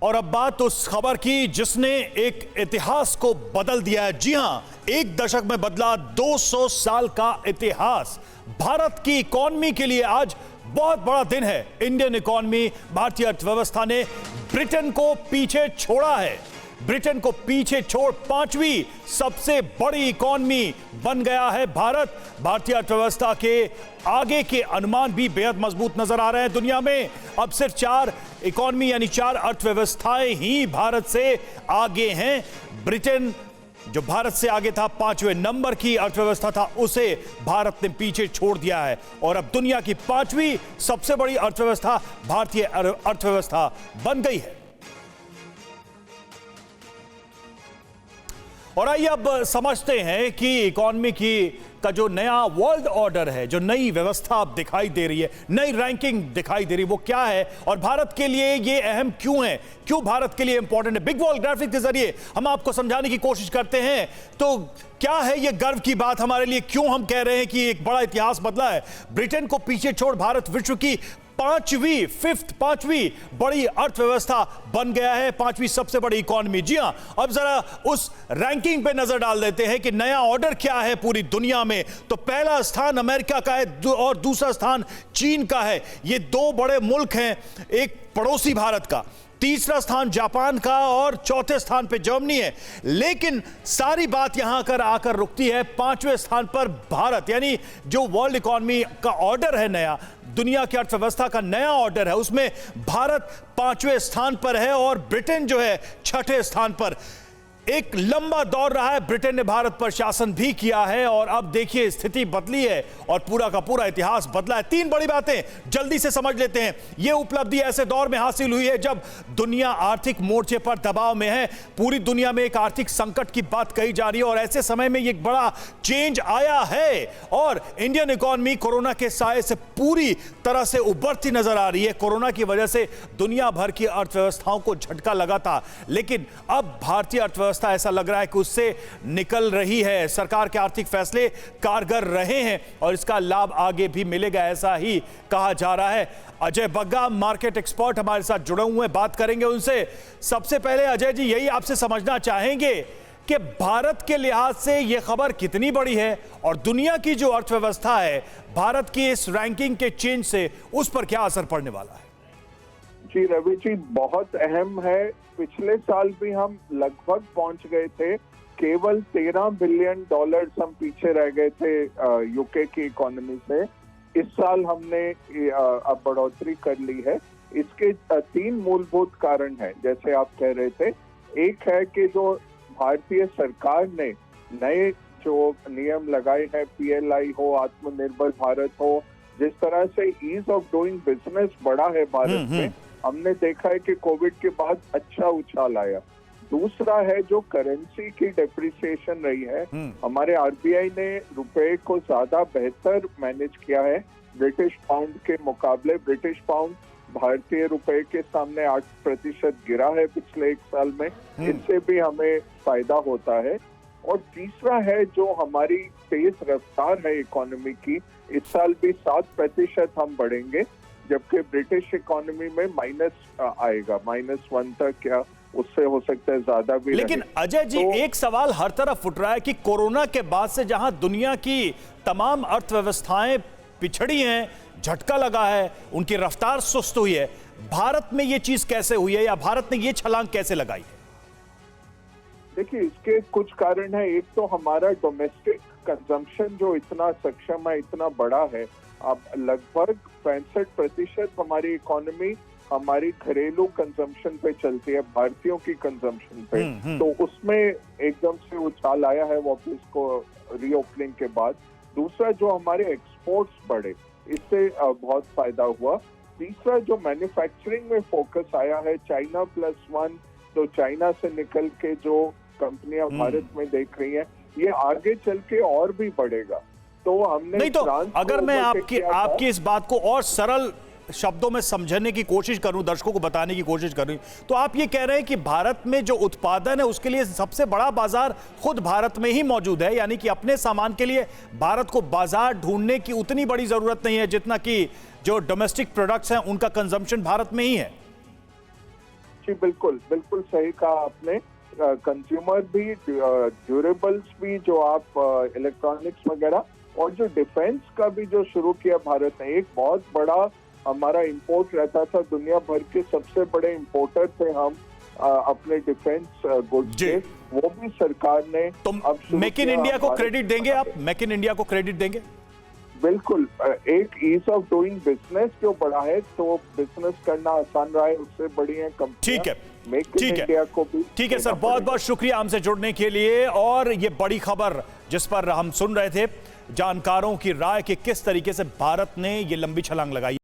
और अब बात उस खबर की जिसने एक इतिहास को बदल दिया है। जी हां, एक दशक में बदला 200 साल का इतिहास। भारत की इकॉनमी के लिए आज बहुत बड़ा दिन है। इंडियन इकॉनमी, भारतीय अर्थव्यवस्था ने ब्रिटेन को पीछे छोड़ा है। ब्रिटेन को पीछे छोड़ पांचवी सबसे बड़ी इकॉनमी बन गया है भारत। भारतीय अर्थव्यवस्था के आगे के अनुमान भी बेहद मजबूत नजर आ रहे हैं दुनिया में। अब सिर्फ 4 इकॉनमी यानी 4 अर्थव्यवस्थाएं ही भारत से आगे हैं। ब्रिटेन जो भारत से आगे था, 5वें नंबर की अर्थव्यवस्था था, उसे भारत ने पीछे छोड़ दिया है और अब दुनिया की 5वीं सबसे बड़ी अर्थव्यवस्था भारतीय अर्थव्यवस्था बन गई है। और आइए अब समझते हैं कि इकॉनमी का जो नया वर्ल्ड ऑर्डर है, जो नई व्यवस्था अब दिखाई दे रही है, नई रैंकिंग दिखाई दे रही है, वो क्या है और भारत के लिए ये अहम क्यों है, क्यों भारत के लिए इंपॉर्टेंट है। बिग वॉल ग्राफिक के जरिए हम आपको समझाने की कोशिश करते हैं। तो क्या है ये गर्व की बात हमारे लिए, क्यों हम कह रहे हैं कि एक बड़ा इतिहास बदला है। ब्रिटेन को पीछे छोड़ भारत विश्व की पांचवी बड़ी अर्थव्यवस्था बन गया है, 5वीं सबसे बड़ी इकॉनमी। जी हां, अब जरा उस रैंकिंग पे नजर डाल देते हैं कि नया ऑर्डर क्या है पूरी दुनिया में। तो पहला स्थान अमेरिका का है और दूसरा स्थान चीन का है। ये 2 बड़े मुल्क हैं, एक पड़ोसी भारत का, तीसरा स्थान जापान का और चौथे स्थान पे जर्मनी है। लेकिन सारी बात यहां आकर रुकती है 5वें स्थान पर भारत, यानी जो वर्ल्ड इकॉनमी का ऑर्डर है, नया दुनिया की अर्थव्यवस्था का नया ऑर्डर है, उसमें भारत 5वें स्थान पर है और ब्रिटेन जो है 6ठे स्थान पर। एक लंबा दौर रहा है, ब्रिटेन ने भारत पर शासन भी किया है और अब देखिए स्थिति बदली है और पूरा का पूरा इतिहास बदला है। 3 बड़ी बातें जल्दी से समझ लेते हैं। यह उपलब्धि ऐसे दौर में हासिल हुई है जब दुनिया आर्थिक मोर्चे पर दबाव में है। पूरी दुनिया में एक आर्थिक संकट की बात कही जा रही है और ऐसे समय में एक बड़ा चेंज आया है और इंडियन इकॉनमी कोरोना के साए से पूरी तरह से उभरती नजर आ रही है। कोरोना की वजह से दुनिया भर की अर्थव्यवस्थाओं को झटका लगा था, लेकिन अब भारतीय अर्थव्यवस्था ऐसा लग रहा है कि उससे निकल रही है। सरकार के आर्थिक फैसले कारगर रहे हैं और इसका लाभ आगे भी मिलेगा, ऐसा ही कहा जा रहा है। अजय बग्गा, मार्केट एक्सपर्ट, हमारे साथ जुड़े हुए हैं, बात करेंगे उनसे। सबसे पहले अजय जी, यही आपसे समझना चाहेंगे कि भारत के लिहाज से यह खबर कितनी बड़ी है और दुनिया की जो अर्थव्यवस्था है, भारत की इस रैंकिंग के चेंज से उस पर क्या असर पड़ने वाला है? जी रवि जी, बहुत अहम है। पिछले साल भी हम लगभग पहुंच गए थे, केवल $13 बिलियन हम पीछे रह गए थे यूके की इकोनॉमी से। इस साल हमने अब बढ़ोतरी कर ली है। इसके 3 मूलभूत कारण हैं, जैसे आप कह रहे थे। एक है कि जो भारतीय सरकार ने नए जो नियम लगाए हैं, PLI हो, आत्मनिर्भर भारत हो, जिस तरह से ईज ऑफ डूइंग बिजनेस बढ़ा है भारत में, हमने देखा है कि कोविड के बाद अच्छा उछाल आया। दूसरा है जो करेंसी की डेप्रिसिएशन रही है। हमारे RBI ने रुपए को ज्यादा बेहतर मैनेज किया है ब्रिटिश पाउंड के मुकाबले। ब्रिटिश पाउंड भारतीय रुपए के सामने 8% गिरा है पिछले 1 साल में। इससे भी हमें फायदा होता है। और तीसरा है जो हमारी तेज रफ्तार है इकोनॉमी की। इस साल भी 7% हम बढ़ेंगे, जबकि ब्रिटिश इकोनॉमी में माइनस आएगा, -1 तक, या उससे हो सकता है ज्यादा भी। लेकिन अजय जी, एक सवाल हर तरफ उठ रहा है कि कोरोना के बाद से जहां दुनिया की तमाम अर्थव्यवस्थाएं पिछड़ी हैं, झटका लगा है, उनकी रफ्तार सुस्त हुई है, भारत में ये चीज कैसे हुई है या भारत ने ये छलांग कैसे लगाई है? देखिए, इसके कुछ कारण है। एक तो हमारा डोमेस्टिक कंजम्पशन जो इतना सक्षम है, इतना बड़ा है। अब लगभग 65% हमारी इकोनॉमी हमारी घरेलू कंजम्पशन पे चलती है, भारतीयों की कंजम्पशन पे। तो उसमें एकदम से उछाल आया है वापस को रीओपनिंग के बाद। दूसरा, जो हमारे एक्सपोर्ट्स बढ़े, इससे बहुत फायदा हुआ। तीसरा, जो मैन्युफैक्चरिंग में फोकस आया है, चाइना +1, तो चाइना से निकल के जो कंपनियां भारत में देख रही हैं, ये आगे चल के और भी बढ़ेगा। तो हमने नहीं, तो अगर मैं आपकी इस बात को और सरल शब्दों में समझने की कोशिश करूं, दर्शकों को बताने की कोशिश करूं, तो आप ये कह रहे हैं कि भारत में जो उत्पादन है उसके लिए सबसे बड़ा बाजार खुद भारत में ही मौजूद है, यानी कि अपने सामान के लिए भारत को बाजार ढूंढने की उतनी बड़ी जरूरत नहीं है जितना कि जो डोमेस्टिक प्रोडक्ट्स हैं उनका कंजम्पशन भारत में ही है। जी बिल्कुल बिल्कुल सही कहा आपने। कंज्यूमर भी, ड्यूरेबल्स भी, जो आप इलेक्ट्रॉनिक्स वगैरह, और जो डिफेंस का भी जो शुरू किया भारत ने, एक बहुत बड़ा हमारा इंपोर्ट रहता था, दुनिया भर के सबसे बड़े इंपोर्टर थे हम अपने डिफेंस गुड्स के, वो भी सरकार ने तो मेक इन इंडिया को क्रेडिट देंगे आप? मेक इन इंडिया को क्रेडिट देंगे? बिल्कुल, एक ईज ऑफ डूइंग बिजनेस जो बढ़ा है, तो बिजनेस करना आसान रहा है, उससे बड़ी है कंपनियां। ठीक है, मेक इन इंडिया को भी। ठीक है सर, बहुत बहुत शुक्रिया हमसे जुड़ने के लिए। और ये बड़ी खबर जिस पर हम सुन रहे थे जानकारों की राय कि किस तरीके से भारत ने ये लंबी छलांग लगाई।